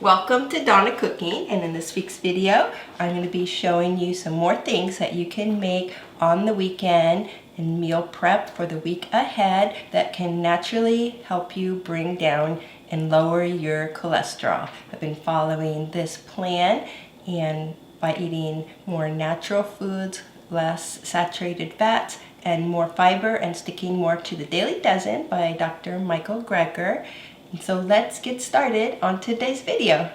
Welcome to Dawn of Cooking, and in this week's video I'm going to be showing you some more things that you can make on the weekend and meal prep for the week ahead that can naturally help you bring down and lower your cholesterol. I've been following this plan, and by eating more natural foods, less saturated fats, and more fiber, and sticking more to the Daily Dozen by Dr. Michael Greger. And so let's get started on today's video.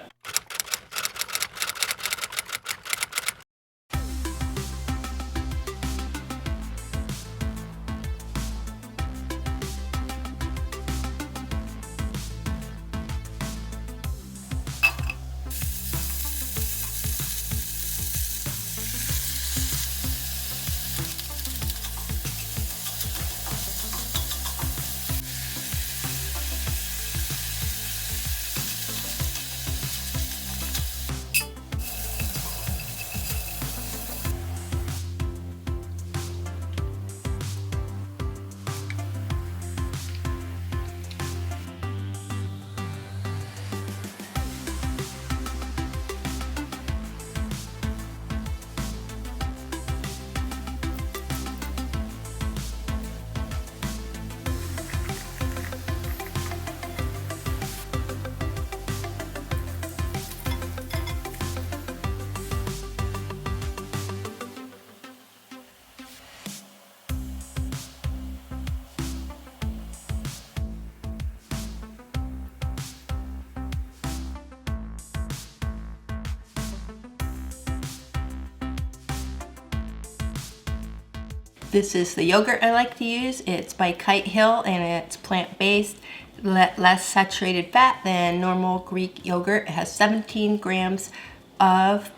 This is the yogurt I like to use. It's by Kite Hill and it's plant-based, less saturated fat than normal Greek yogurt. It has 17 grams of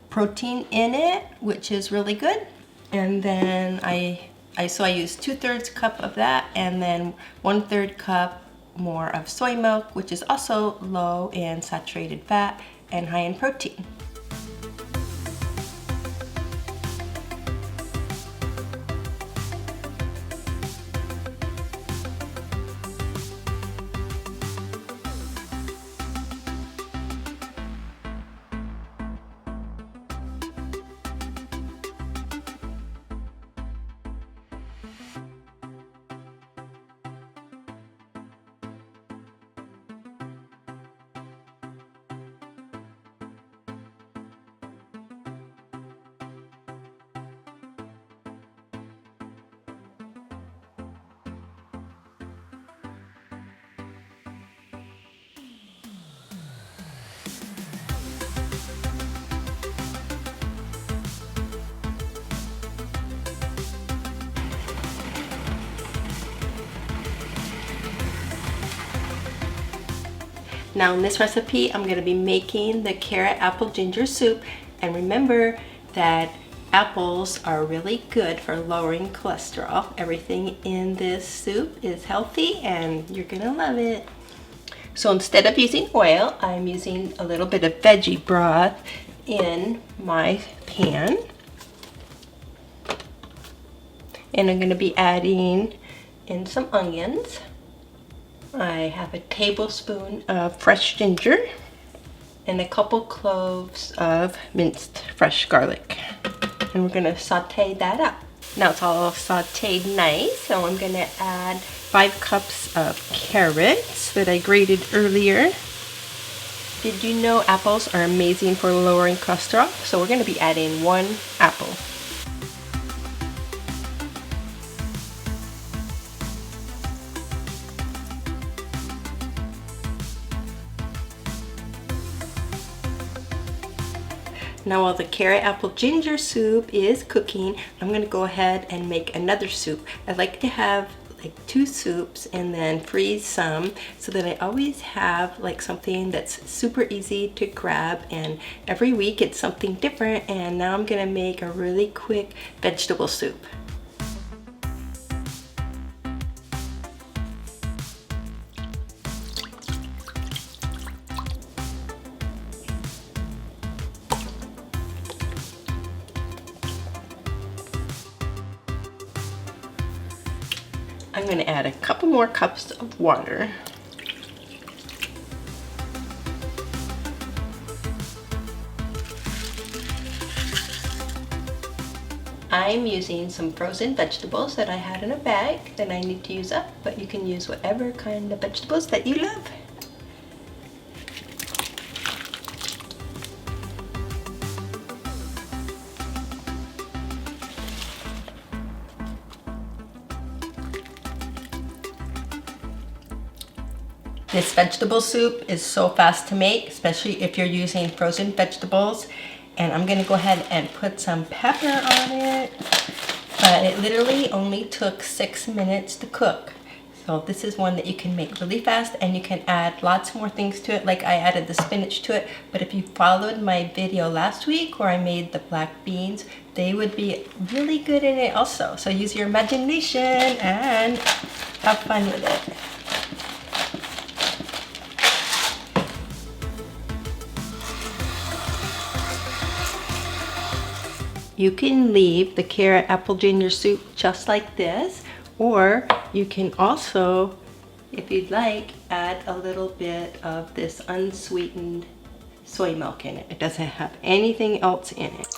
protein in it, which is really good. And then I use 2/3 cup of that, and then 1/3 cup more of soy milk, which is also low in saturated fat and high in protein. Now in this recipe, I'm going to be making the carrot apple ginger soup, and remember that apples are really good for lowering cholesterol. Everything in this soup is healthy and you're going to love it. So instead of using oil, I'm using a little bit of veggie broth in my pan. And I'm going to be adding in some onions. I have a tablespoon of fresh ginger and a couple cloves of minced fresh garlic. And we're going to saute that up. Now it's all sauteed nice, so I'm going to add 5 cups of carrots that I grated earlier. Did you know apples are amazing for lowering cholesterol? So we're going to be adding 1 apple. Now while the carrot apple ginger soup is cooking, I'm going to go ahead and make another soup. I like to have like 2 soups and then freeze some so that I always have like something that's super easy to grab, and every week it's something different. And now I'm going to make a really quick vegetable soup. I'm going to add a couple more cups of water. I'm using some frozen vegetables that I had in a bag that I need to use up, but you can use whatever kind of vegetables that you love. This vegetable soup is so fast to make, especially if you're using frozen vegetables. And I'm gonna go ahead and put some pepper on it. But it literally only took 6 minutes to cook. So this is one that you can make really fast, and you can add lots more things to it, like I added the spinach to it. But if you followed my video last week where I made the black beans, they would be really good in it also. So use your imagination and have fun with it. You can leave the carrot apple ginger soup just like this, or you can also, if you'd like, add a little bit of this unsweetened soy milk in it. It doesn't have anything else in it.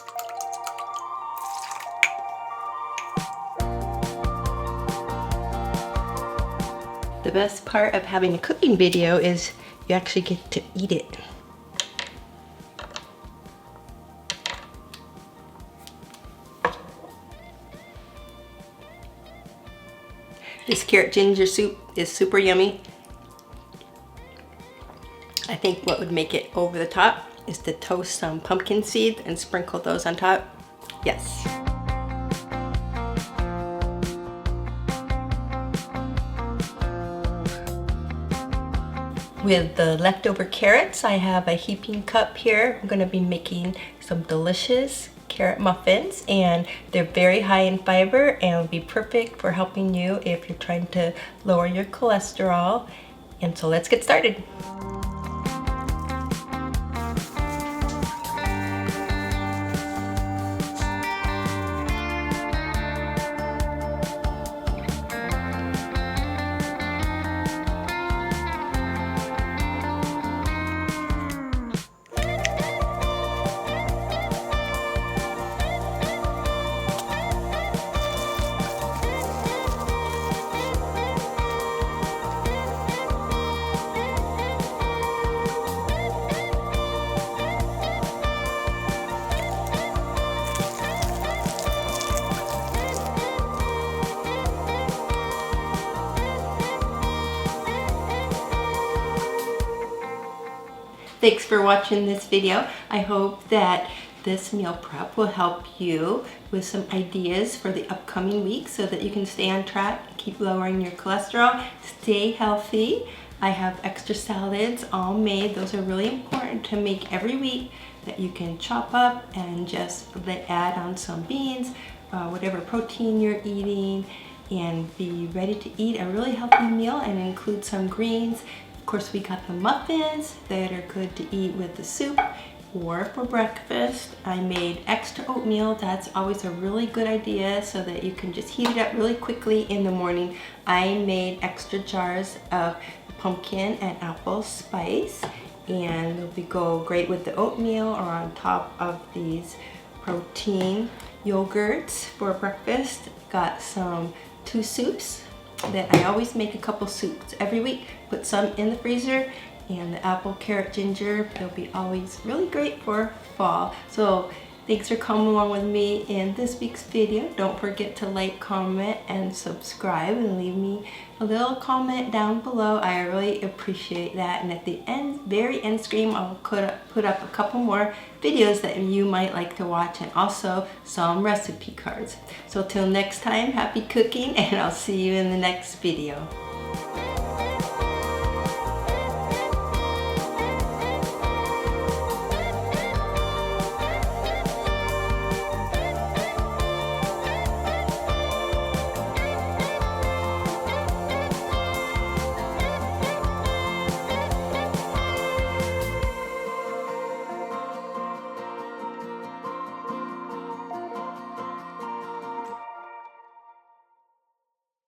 The best part of having a cooking video is you actually get to eat it. This carrot ginger soup is super yummy. I think what would make it over the top is to toast some pumpkin seeds and sprinkle those on top. Yes. With the leftover carrots, I have a heaping cup here. I'm gonna be making some delicious carrot muffins, and they're very high in fiber and will be perfect for helping you if you're trying to lower your cholesterol. And so let's get started. Thanks for watching this video. I hope that this meal prep will help you with some ideas for the upcoming week so that you can stay on track, keep lowering your cholesterol, stay healthy. I have extra salads all made. Those are really important to make every week that you can chop up and just add on some beans, whatever protein you're eating, and be ready to eat a really healthy meal and include some greens. Of course, we got the muffins that are good to eat with the soup or for breakfast. I made extra oatmeal. That's always a really good idea so that you can just heat it up really quickly in the morning. I made extra jars of pumpkin and apple spice, and they'll go great with the oatmeal or on top of these protein yogurts for breakfast. Got some 2 soups that I always make a couple soups every week, put some in the freezer, and the apple, carrot, ginger, they'll be always really great for fall. So thanks for coming along with me in this week's video. Don't forget to like, comment, and subscribe, and leave me a little comment down below. I really appreciate that. And at the end, very end screen, I'll put up a couple more videos that you might like to watch, and also some recipe cards. So till next time, happy cooking, and I'll see you in the next video.